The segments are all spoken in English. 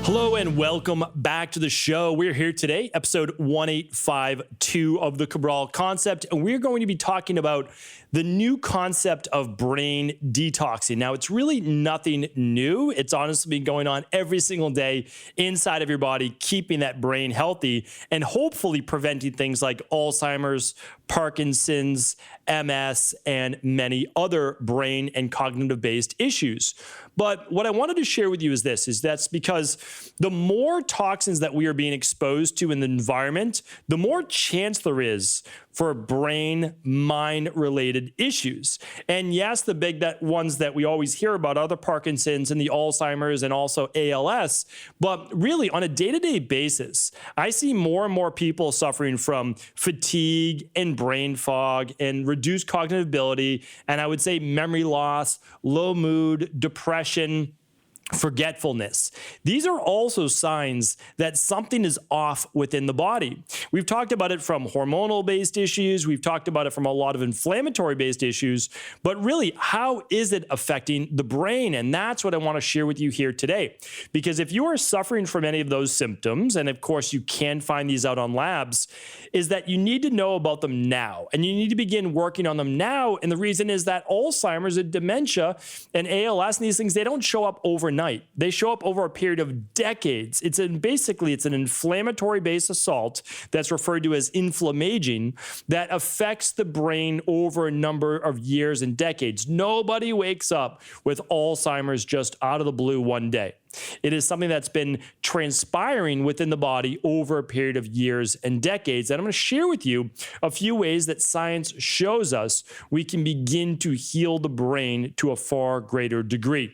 Hello and welcome back to the show. We're here today, episode 1852 of the Cabral concept, and we're going to be talking about the new concept of brain detoxing. Now, it's really nothing new. It's honestly been going on every single day inside of your body, keeping that brain healthy and hopefully preventing things like Alzheimer's, Parkinson's, MS, and many other brain and cognitive-based issues. But what I wanted to share with you is that's because the more toxins that we are being exposed to in the environment, the more chance there is for brain-mind related issues. And yes, the big ones that we always hear about are the Parkinson's and the Alzheimer's and also ALS. But really, on a day-to-day basis, I see more and more people suffering from fatigue and brain fog and reduced cognitive ability, and I would say memory loss, low mood, depression, forgetfulness. These are also signs that something is off within the body. We've talked about it from hormonal-based issues. We've talked about it from a lot of inflammatory-based issues. But really, how is it affecting the brain? And that's what I want to share with you here today. Because if you are suffering from any of those symptoms, and of course you can find these out on labs, is that you need to know about them now. And you need to begin working on them now. And the reason is that Alzheimer's and dementia and ALS and these things, they don't show up overnight. They show up over a period of decades. Basically, it's an inflammatory-based assault that's referred to as inflammaging that affects the brain over a number of years and decades. Nobody wakes up with Alzheimer's just out of the blue one day. It is something that's been transpiring within the body over a period of years and decades. And I'm going to share with you a few ways that science shows us we can begin to heal the brain to a far greater degree.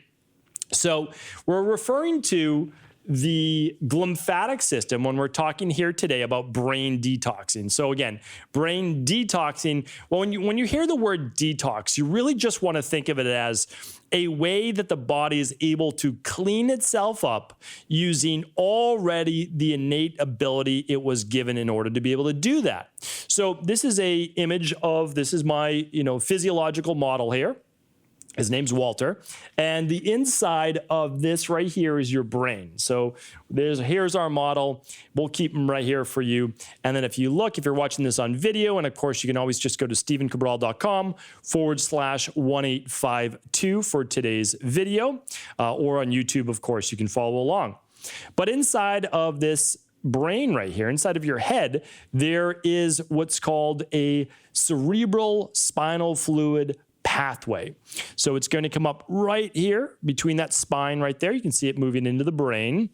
So we're referring to the glymphatic system when we're talking here today about brain detoxing. So again, brain detoxing, well, when you hear the word detox, you really just want to think of it as a way that the body is able to clean itself up using already the innate ability it was given in order to be able to do that. So this is this is my, physiological model here. His name's Walter, and the inside of this right here is your brain. So here's our model. We'll keep them right here for you. And then if you're watching this on video, and of course you can always just go to stephencabral.com/1852 for today's video, or on YouTube, of course, you can follow along. But inside of this brain right here, inside of your head, there is what's called a cerebral spinal fluid pathway. So it's going to come up right here between that spine right there. You can see it moving into the brain.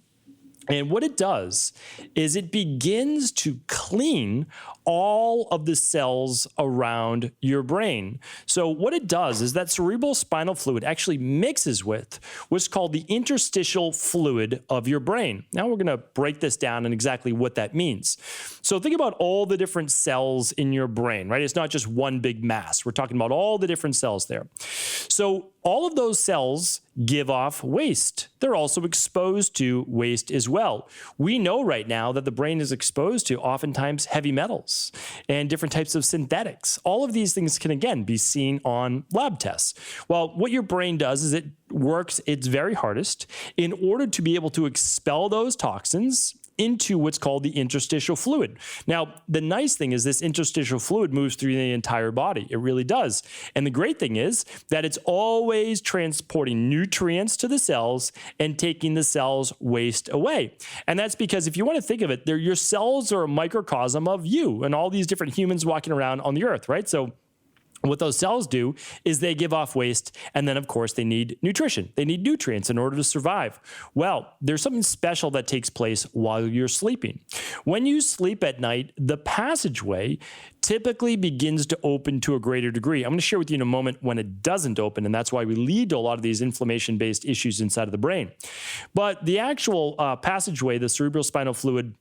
And what it does is it begins to clean all of the cells around your brain. So what it does is that cerebral spinal fluid actually mixes with what's called the interstitial fluid of your brain. Now we're going to break this down and exactly what that means. So think about all the different cells in your brain, right? It's not just one big mass. We're talking about all the different cells there. So all of those cells give off waste. They're also exposed to waste as well. We know right now that the brain is exposed to oftentimes heavy metals and different types of synthetics. All of these things can, again, be seen on lab tests. Well, what your brain does is it works its very hardest in order to be able to expel those toxins into what's called the interstitial fluid. Now, the nice thing is this interstitial fluid moves through the entire body. It really does. And the great thing is that it's always transporting nutrients to the cells and taking the cells' waste away. And that's because if you want to think of it, your cells are a microcosm of you and all these different humans walking around on the earth, right? So what those cells do is they give off waste, and then, of course, they need nutrition. They need nutrients in order to survive. Well, there's something special that takes place while you're sleeping. When you sleep at night, the passageway typically begins to open to a greater degree. I'm going to share with you in a moment when it doesn't open, and that's why we lead to a lot of these inflammation-based issues inside of the brain. But the actual passageway, the cerebral spinal fluid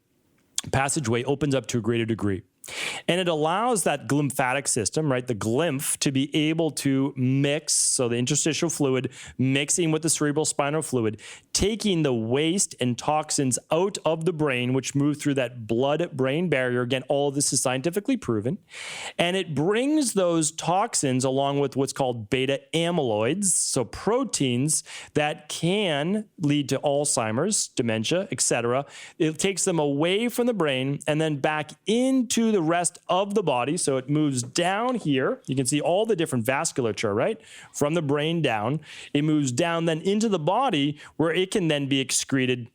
passageway, opens up to a greater degree. And it allows that glymphatic system, right, the glymph, to be able to mix, so the interstitial fluid mixing with the cerebral spinal fluid, taking the waste and toxins out of the brain, which move through that blood-brain barrier. Again, all of this is scientifically proven. And it brings those toxins along with what's called beta amyloids, so proteins that can lead to Alzheimer's, dementia, etc. It takes them away from the brain and then back into the rest of the body. So it moves down here. You can see all the different vasculature, right? From the brain down. It moves down then into the body where it can then be excreted,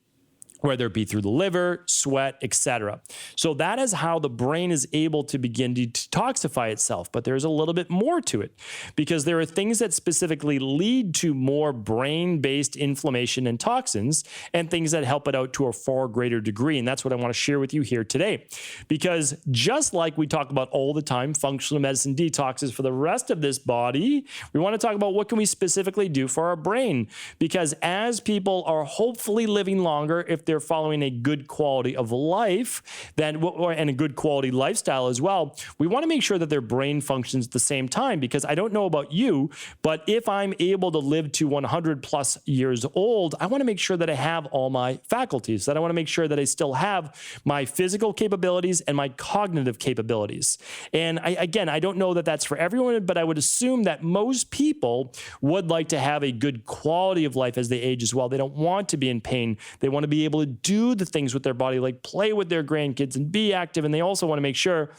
whether it be through the liver, sweat, etc. So that is how the brain is able to begin to detoxify itself. But there's a little bit more to it, because there are things that specifically lead to more brain-based inflammation and toxins, and things that help it out to a far greater degree. And that's what I want to share with you here today. Because just like we talk about all the time, functional medicine detoxes for the rest of this body, we want to talk about what can we specifically do for our brain. Because as people are hopefully living longer, if they're following a good quality of life, and a good quality lifestyle as well, we want to make sure that their brain functions at the same time. Because I don't know about you, but if I'm able to live to 100 plus years old, I want to make sure that I have all my faculties, that I want to make sure that I still have my physical capabilities and my cognitive capabilities. And I don't know that that's for everyone, but I would assume that most people would like to have a good quality of life as they age as well. They don't want to be in pain. They want to be able to do the things with their body, like play with their grandkids and be active. And they also want to make sure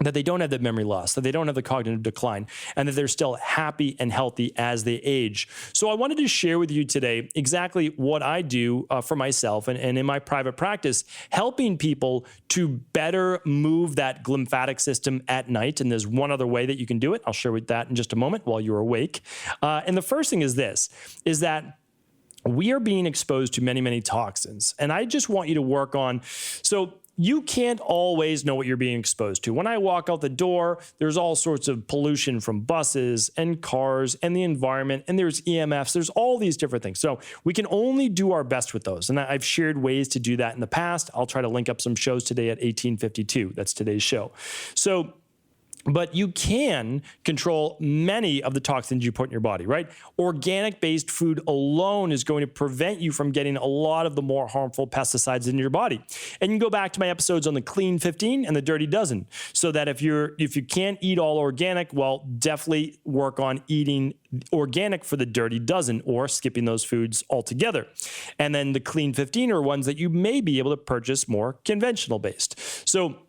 that they don't have the memory loss, that they don't have the cognitive decline, and that they're still happy and healthy as they age. So I wanted to share with you today exactly what I do for myself and in my private practice, helping people to better move that glymphatic system at night. And there's one other way that you can do it. I'll share with that in just a moment while you're awake. And the first thing is this, is that we are being exposed to many, many toxins. And I just want you to work on, so you can't always know what you're being exposed to. When I walk out the door, there's all sorts of pollution from buses and cars and the environment, and there's EMFs, there's all these different things. So we can only do our best with those. And I've shared ways to do that in the past. I'll try to link up some shows today at 1852. That's today's show. But you can control many of the toxins you put in your body, right? Organic-based food alone is going to prevent you from getting a lot of the more harmful pesticides in your body. And you can go back to my episodes on the Clean 15 and the Dirty Dozen, so that if you can't eat all organic, well, definitely work on eating organic for the Dirty Dozen, or skipping those foods altogether. And then the Clean 15 are ones that you may be able to purchase more conventional based. So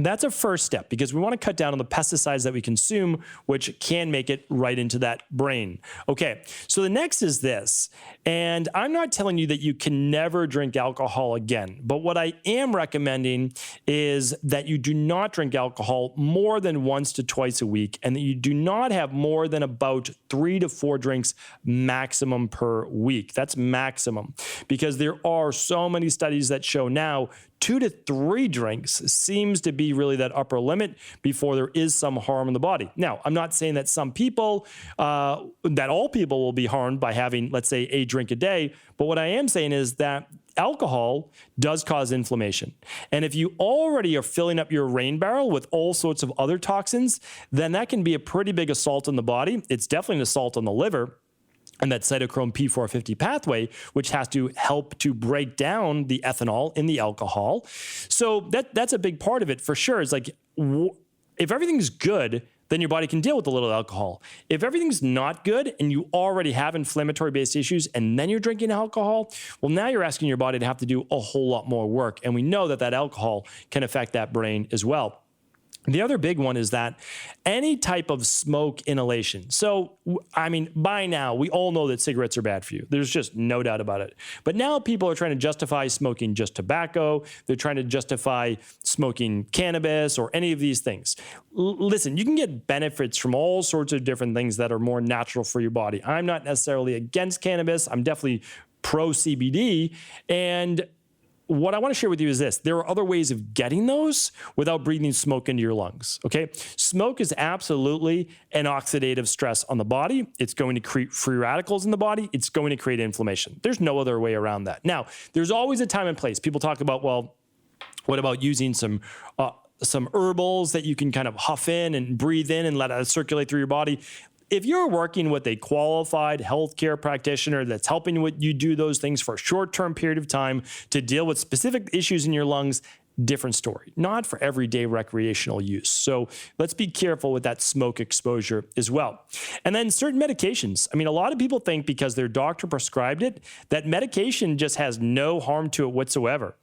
that's a first step, because we want to cut down on the pesticides that we consume, which can make it right into that brain. Okay, so the next is this, and I'm not telling you that you can never drink alcohol again, but what I am recommending is that you do not drink alcohol more than once to twice a week, and that you do not have more than about 3 to 4 drinks maximum per week. That's maximum, because there are so many studies that show now 2 to 3 drinks seems to be really that upper limit before there is some harm in the body. Now, I'm not saying that some people, that all people will be harmed by having, let's say, a drink a day. But what I am saying is that alcohol does cause inflammation. And if you already are filling up your rain barrel with all sorts of other toxins, then that can be a pretty big assault on the body. It's definitely an assault on the liver and that cytochrome P450 pathway, which has to help to break down the ethanol in the alcohol. So that's a big part of it for sure. It's like, if everything's good, then your body can deal with a little alcohol. If everything's not good and you already have inflammatory-based issues and then you're drinking alcohol, well, now you're asking your body to have to do a whole lot more work. And we know that that alcohol can affect that brain as well. The other big one is that any type of smoke inhalation. So, I mean, by now, we all know that cigarettes are bad for you. There's just no doubt about it. But now people are trying to justify smoking just tobacco. They're trying to justify smoking cannabis or any of these things. Listen, you can get benefits from all sorts of different things that are more natural for your body. I'm not necessarily against cannabis. I'm definitely pro CBD. And what I want to share with you is this. There are other ways of getting those without breathing smoke into your lungs, okay? Smoke is absolutely an oxidative stress on the body. It's going to create free radicals in the body. It's going to create inflammation. There's no other way around that. Now, there's always a time and place. People talk about, well, what about using some some herbals that you can kind of huff in and breathe in and let it circulate through your body. If you're working with a qualified healthcare practitioner that's helping you do those things for a short-term period of time to deal with specific issues in your lungs, different story, not for everyday recreational use. So let's be careful with that smoke exposure as well. And then certain medications. I mean, a lot of people think because their doctor prescribed it, that medication just has no harm to it whatsoever.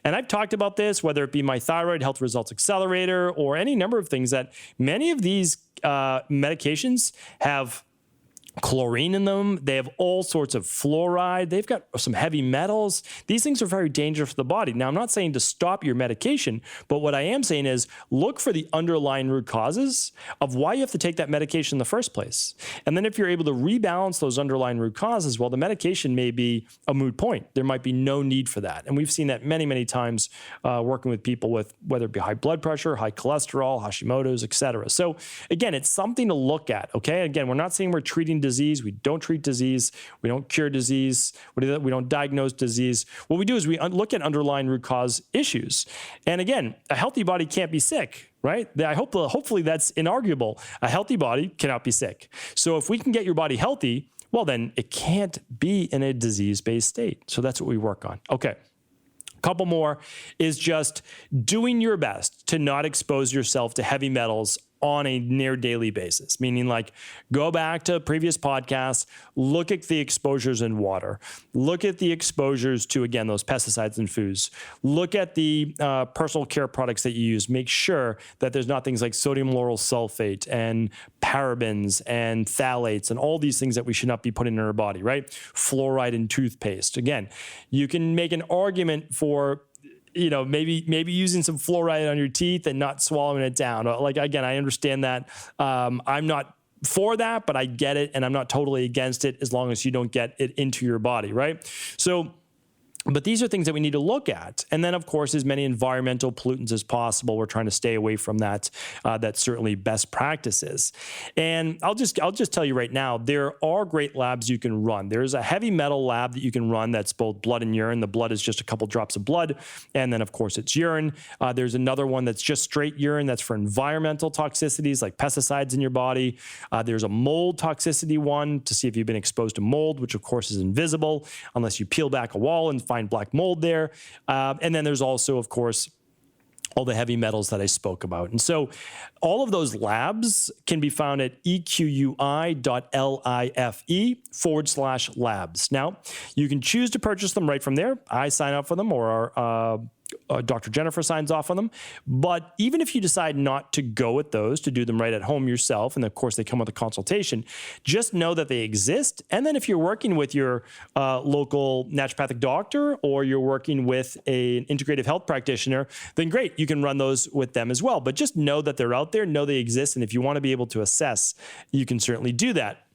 And I've talked about this, whether it be my Thyroid Health Results Accelerator or any number of things, that many of these medications have chlorine in them. They have all sorts of fluoride. They've got some heavy metals. These things are very dangerous for the body. Now, I'm not saying to stop your medication, but what I am saying is look for the underlying root causes of why you have to take that medication in the first place. And then if you're able to rebalance those underlying root causes, well, the medication may be a moot point. There might be no need for that. And we've seen that many, many times working with people with whether it be high blood pressure, high cholesterol, Hashimoto's, et cetera. So again, it's something to look at, okay? Again, we're not saying we're treating disease. We don't treat disease. We don't cure disease. We don't diagnose disease. What we do is we look at underlying root cause issues. And again, a healthy body can't be sick, right? Hopefully that's inarguable. A healthy body cannot be sick. So if we can get your body healthy, well, then it can't be in a disease-based state. So that's what we work on. Okay. Couple more is just doing your best to not expose yourself to heavy metals on a near daily basis, meaning like go back to previous podcasts, look at the exposures in water, look at the exposures to, again, those pesticides and foods, look at the personal care products that you use, make sure that there's not things like sodium lauryl sulfate and parabens and phthalates and all these things that we should not be putting in our body, right? Fluoride in toothpaste. Again, you can make an argument for maybe using some fluoride on your teeth and not swallowing it down. Like, again, I understand that. I'm not for that, but I get it. And I'm not totally against it as long as you don't get it into your body, right? So, but these are things that we need to look at. And then, of course, as many environmental pollutants as possible. We're trying to stay away from that. That's certainly best practices. And I'll just tell you right now, there are great labs you can run. There's a heavy metal lab that you can run that's both blood and urine. The blood is just a couple drops of blood. And then, of course, it's urine. There's another one that's just straight urine. That's for environmental toxicities like pesticides in your body. There's a mold toxicity one to see if you've been exposed to mold, which, of course, is invisible unless you peel back a wall and find black mold there. And then there's also, of course, all the heavy metals that I spoke about. And so all of those labs can be found at equi.life/labs. Now, you can choose to purchase them right from there. I sign up for them, or our Dr. Jennifer signs off on them. But even if you decide not to go with those, to do them right at home yourself, and of course they come with a consultation, just know that they exist. And then if you're working with your local naturopathic doctor, or you're working with an integrative health practitioner, then great, you can run those with them as well. But just know that they're out there, know they exist. And if you want to be able to assess, you can certainly do that.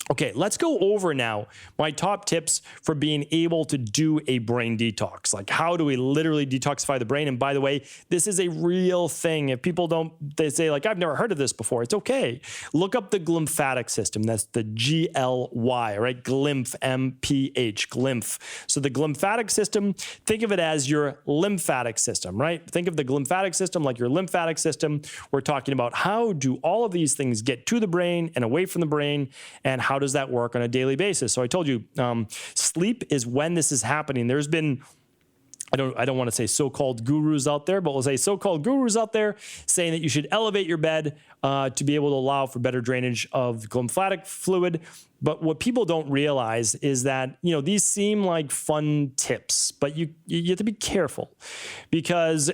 Okay, let's go over now my top tips for being able to do a brain detox. Like, how do we literally detoxify the brain? And by the way, this is a real thing. If people they say like, I've never heard of this before. It's okay. Look up the glymphatic system. That's the GLY, right? Glymph, MPH, glymph. So the glymphatic system, think of it as your lymphatic system, right? Think of the glymphatic system like your lymphatic system. We're talking about how do all of these things get to the brain and away from the brain, and how does that work on a daily basis? So I told you, sleep is when this is happening. There's been, I don't want to say so-called gurus out there, but we'll say so-called gurus out there saying that you should elevate your bed to be able to allow for better drainage of glymphatic fluid. But what people don't realize is that, these seem like fun tips, but you have to be careful, because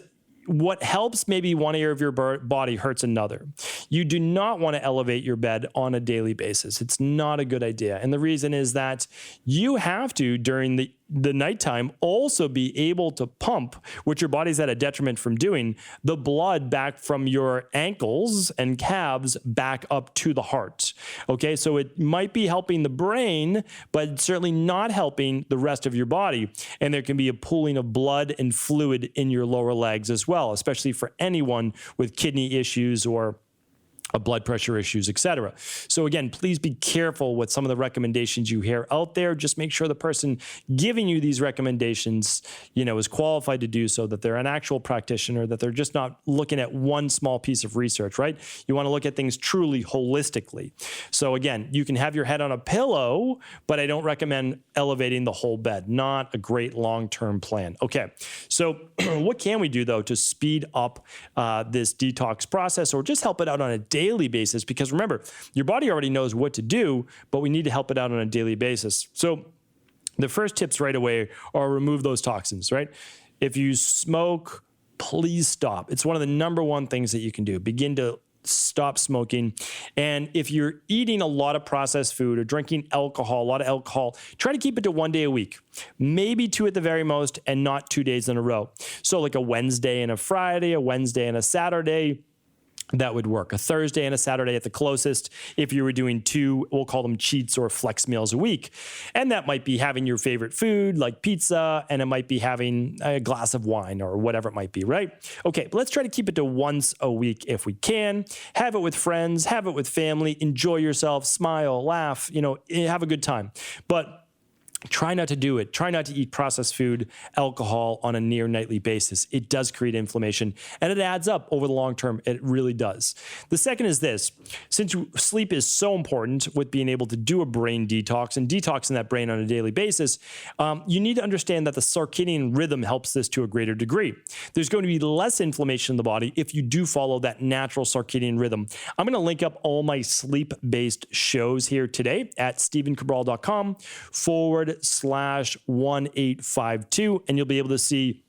what helps maybe one area of your body hurts another. You do not want to elevate your bed on a daily basis. It's not a good idea. And the reason is that you have to, during the nighttime, also be able to pump, which your body's at a detriment from doing, the blood back from your ankles and calves back up to the heart. Okay, so it might be helping the brain, but certainly not helping the rest of your body. And there can be a pooling of blood and fluid in your lower legs as well, especially for anyone with kidney issues or blood pressure issues, etc. So again, please be careful with some of the recommendations you hear out there. Just make sure the person giving you these recommendations, is qualified to do so, that they're an actual practitioner, that they're just not looking at one small piece of research, right? You want to look at things truly holistically. So again, you can have your head on a pillow, but I don't recommend elevating the whole bed. Not a great long-term plan. Okay, so what can we do though to speed up this detox process, or just help it out on a daily basis? Because remember, your body already knows what to do, but we need to help it out on a daily basis. So the first tips right away are remove those toxins, right? If you smoke, please stop. It's one of the number one things that you can do. Begin to stop smoking. And if you're eating a lot of processed food or drinking alcohol, a lot of alcohol, try to keep it to 1 day a week, maybe 2 at the very most, and not 2 days in a row. So like a Wednesday and a Friday, a Wednesday and a Saturday, that would work. A Thursday and a Saturday at the closest, if you were doing 2, we'll call them cheats or flex meals a week. And that might be having your favorite food like pizza, and it might be having a glass of wine or whatever it might be, right? Okay, but let's try to keep it to once a week if we can. Have it with friends, have it with family, enjoy yourself, smile, laugh, have a good time. But try not to do it. Try not to eat processed food, alcohol on a near nightly basis. It does create inflammation, and it adds up over the long term. It really does. The second is this. Since sleep is so important with being able to do a brain detox and detoxing that brain on a daily basis, you need to understand that the circadian rhythm helps this to a greater degree. There's going to be less inflammation in the body if you do follow that natural circadian rhythm. I'm going to link up all my sleep-based shows here today at stephencabral.com/1852, and you'll be able to see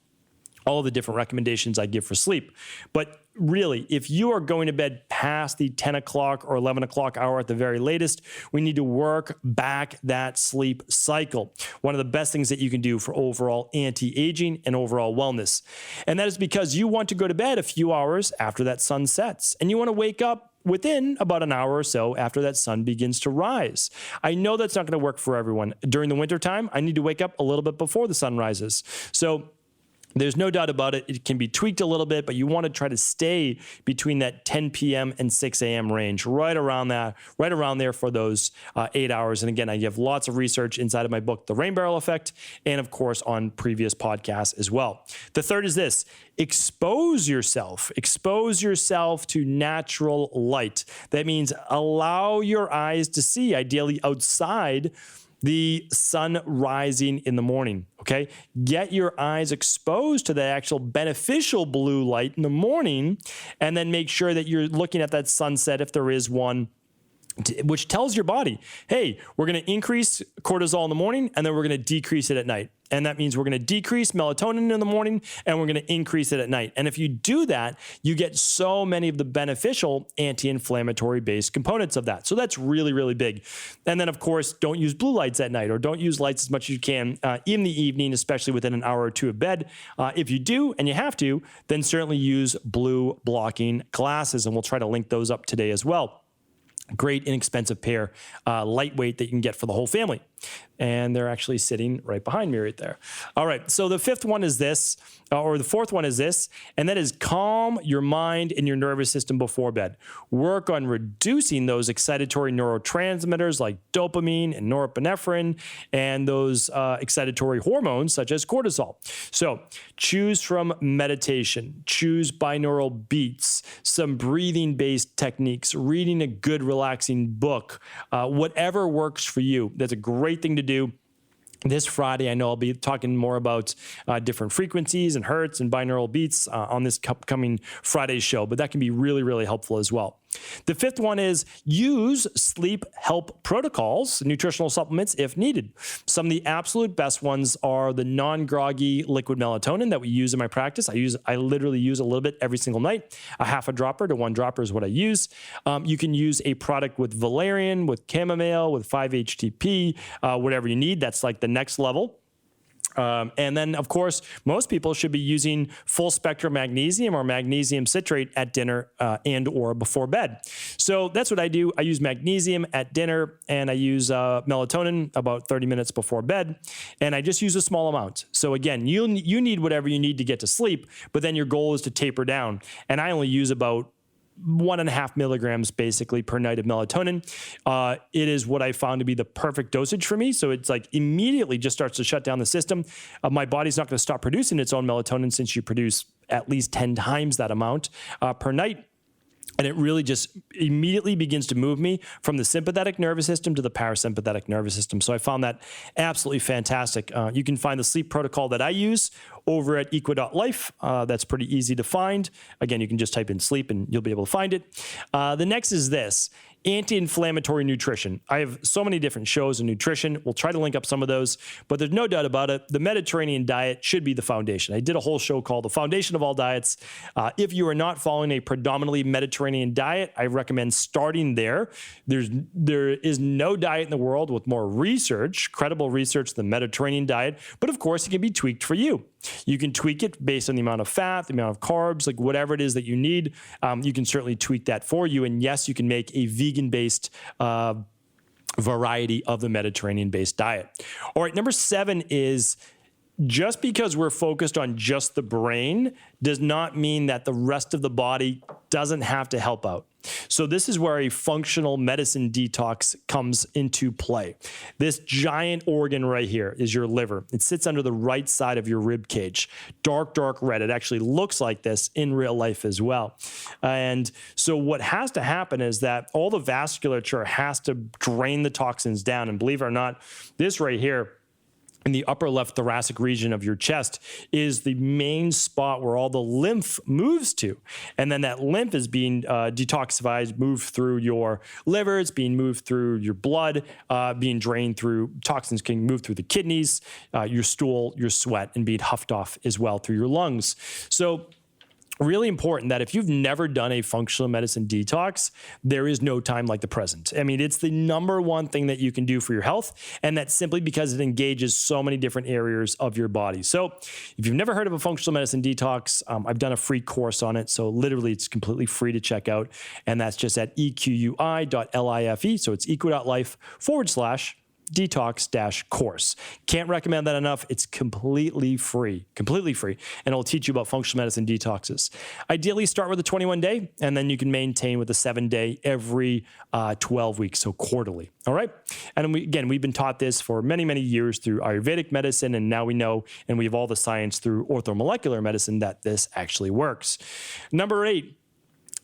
all the different recommendations I give for sleep. But really, if you are going to bed past the 10 o'clock or 11 o'clock hour at the very latest, we need to work back that sleep cycle. One of the best things that you can do for overall anti-aging and overall wellness. And that is because you want to go to bed a few hours after that sun sets, and you want to wake up within about an hour or so after that sun begins to rise. I know that's not going to work for everyone. During the wintertime, I need to wake up a little bit before the sun rises. So there's no doubt about it. It can be tweaked a little bit, but you want to try to stay between that 10 p.m. and 6 a.m. range, right around there for those 8 hours. And again, I give lots of research inside of my book, The Rain Barrel Effect, and of course on previous podcasts as well. The third is this: expose yourself to natural light. That means allow your eyes to see, ideally outside, the sun rising in the morning, okay? Get your eyes exposed to the actual beneficial blue light in the morning, and then make sure that you're looking at that sunset if there is one, which tells your body, hey, we're going to increase cortisol in the morning, and then we're going to decrease it at night. And that means we're going to decrease melatonin in the morning, and we're going to increase it at night. And if you do that, you get so many of the beneficial anti-inflammatory based components of that. So that's really, really big. And then, of course, don't use blue lights at night, or don't use lights as much as you can in the evening, especially within an hour or two of bed. If you do, and you have to, then certainly use blue blocking glasses. And we'll try to link those up today as well. Great inexpensive pair, lightweight, that you can get for the whole family. And they're actually sitting right behind me right there. All right, so the fourth one is this, and that is calm your mind and your nervous system before bed. Work on reducing those excitatory neurotransmitters like dopamine and norepinephrine, and those excitatory hormones such as cortisol. So choose from meditation, choose binaural beats, some breathing-based techniques, reading a good relaxing book, whatever works for you. That's a great thing to do. This Friday, I know I'll be talking more about different frequencies and hertz and binaural beats on this upcoming Friday show, but that can be really, really helpful as well. The fifth one is use sleep help protocols, nutritional supplements if needed. Some of the absolute best ones are the non-groggy liquid melatonin that we use in my practice. I literally use a little bit every single night. A half a dropper to 1 dropper is what I use. You can use a product with valerian, with chamomile, with 5-HTP, whatever you need. That's like the next level. And then, of course, most people should be using full spectrum magnesium or magnesium citrate at dinner and or before bed. So that's what I do. I use magnesium at dinner, and I use melatonin about 30 minutes before bed, and I just use a small amount. So again, you need whatever you need to get to sleep, but then your goal is to taper down. And I only use about 1.5 milligrams basically per night of melatonin. It is what I found to be the perfect dosage for me. So it's like immediately just starts to shut down the system. My body's not going to stop producing its own melatonin since you produce at least 10 times that amount per night. And it really just immediately begins to move me from the sympathetic nervous system to the parasympathetic nervous system. So I found that absolutely fantastic. You can find the sleep protocol that I use over at equa.life. That's pretty easy to find. Again, you can just type in sleep and you'll be able to find it. The next is this. Anti-Inflammatory Nutrition. I have so many different shows on nutrition. We'll try to link up some of those, but there's no doubt about it. The Mediterranean diet should be the foundation. I did a whole show called The Foundation of All Diets. If you are not following a predominantly Mediterranean diet, I recommend starting there. There is no diet in the world with more research, credible research than the Mediterranean diet, but of course it can be tweaked for you. You can tweak it based on the amount of fat, the amount of carbs, like whatever it is that you need. You can certainly tweak that for you. And yes, you can make a vegan-based variety of the Mediterranean-based diet. All right, number 7 is just because we're focused on just the brain does not mean that the rest of the body doesn't have to help out. So this is where a functional medicine detox comes into play. This giant organ right here is your liver. It sits under the right side of your rib cage. Dark, dark red. It actually looks like this in real life as well. And so what has to happen is that all the vasculature has to drain the toxins down. And believe it or not, this right here, in the upper left thoracic region of your chest is the main spot where all the lymph moves to. And then that lymph is being detoxified, moved through your liver, it's being moved through your blood, being drained through, toxins can move through the kidneys, your stool, your sweat, and being huffed off as well through your lungs. So really important that if you've never done a functional medicine detox, there is no time like the present. I mean, it's the number one thing that you can do for your health, and that's simply because it engages so many different areas of your body. So if you've never heard of a functional medicine detox, I've done a free course on it. So literally it's completely free to check out. And that's just at equi.life. So it's equi.life/detox-course. Can't recommend that enough. It's completely free, and it'll teach you about functional medicine detoxes. Ideally, start with a 21-day, and then you can maintain with a 7-day every 12 weeks, so quarterly. All right. And we've been taught this for many, many years through Ayurvedic medicine, and now we know, and we have all the science through orthomolecular medicine that this actually works. Number 8.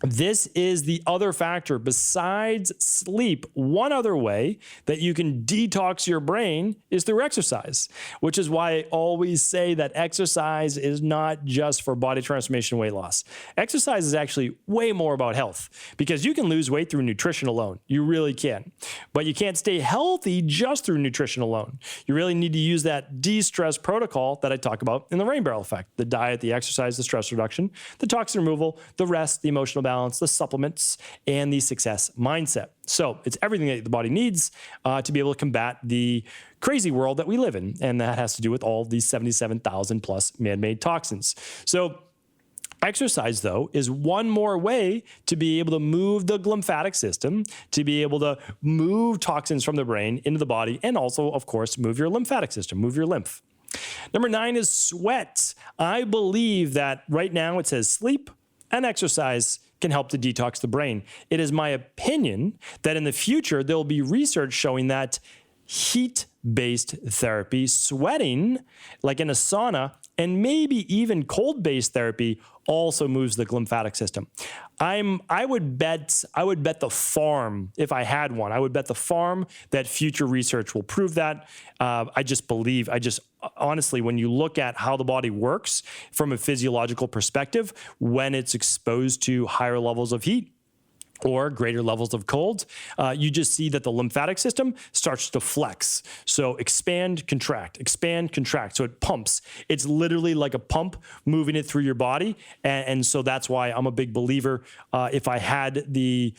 This is the other factor besides sleep. One other way that you can detox your brain is through exercise, which is why I always say that exercise is not just for body transformation, weight loss. Exercise is actually way more about health because you can lose weight through nutrition alone. You really can. But you can't stay healthy just through nutrition alone. You really need to use that de-stress protocol that I talk about in the rain barrel effect: the diet, the exercise, the stress reduction, the toxin removal, the rest, the emotional balance, the supplements, and the success mindset. So it's everything that the body needs to be able to combat the crazy world that we live in. And that has to do with all these 77,000 plus man-made toxins. So exercise, though, is one more way to be able to move the lymphatic system, to be able to move toxins from the brain into the body, and also, of course, move your lymphatic system, move your lymph. Number 9 is sweat. I believe that right now it says sleep and exercise can help to detox the brain. It is my opinion that in the future, there will be research showing that heat-based therapy, sweating, like in a sauna, and maybe even cold-based therapy also moves the lymphatic system. I would bet the farm, if I had one, I would bet the farm that future research will prove that. Honestly, when you look at how the body works from a physiological perspective, when it's exposed to higher levels of heat or greater levels of cold, you just see that the lymphatic system starts to flex. So expand, contract. So it pumps. It's literally like a pump moving it through your body. And so that's why I'm a big believer. If I had the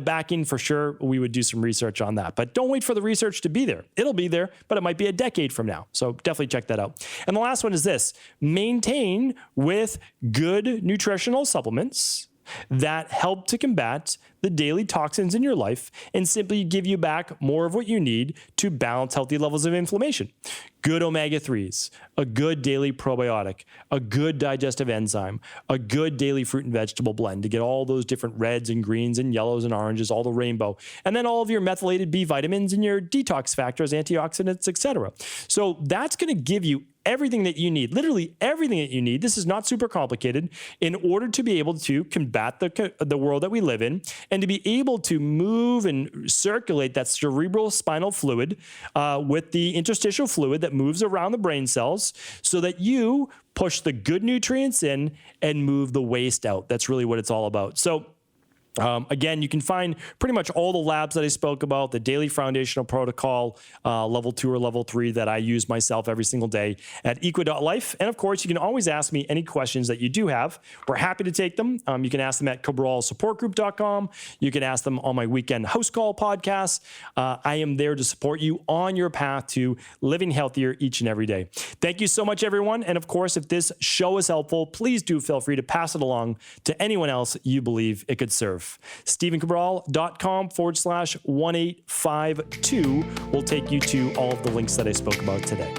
backing, for sure, we would do some research on that. But don't wait for the research to be there. It'll be there, but it might be a decade from now. So definitely check that out. And the last one is this: maintain with good nutritional supplements that help to combat the daily toxins in your life and simply give you back more of what you need to balance healthy levels of inflammation. Good omega-3s, a good daily probiotic, a good digestive enzyme, a good daily fruit and vegetable blend to get all those different reds and greens and yellows and oranges, all the rainbow, and then all of your methylated B vitamins and your detox factors, antioxidants, etc. So that's going to give you everything that you need, literally everything that you need. This is not super complicated in order to be able to combat the world that we live in and to be able to move and circulate that cerebral spinal fluid with the interstitial fluid that moves around the brain cells so that you push the good nutrients in and move the waste out. That's really what it's all about. So again, you can find pretty much all the labs that I spoke about, the daily foundational protocol, level 2 or level 3 that I use myself every single day at equa.life. And of course, you can always ask me any questions that you do have. We're happy to take them. You can ask them at cabralsupportgroup.com. You can ask them on my weekend house call podcast. I am there to support you on your path to living healthier each and every day. Thank you so much, everyone. And of course, if this show is helpful, please do feel free to pass it along to anyone else you believe it could serve. StephenCabral.com/1852 will take you to all of the links that I spoke about today.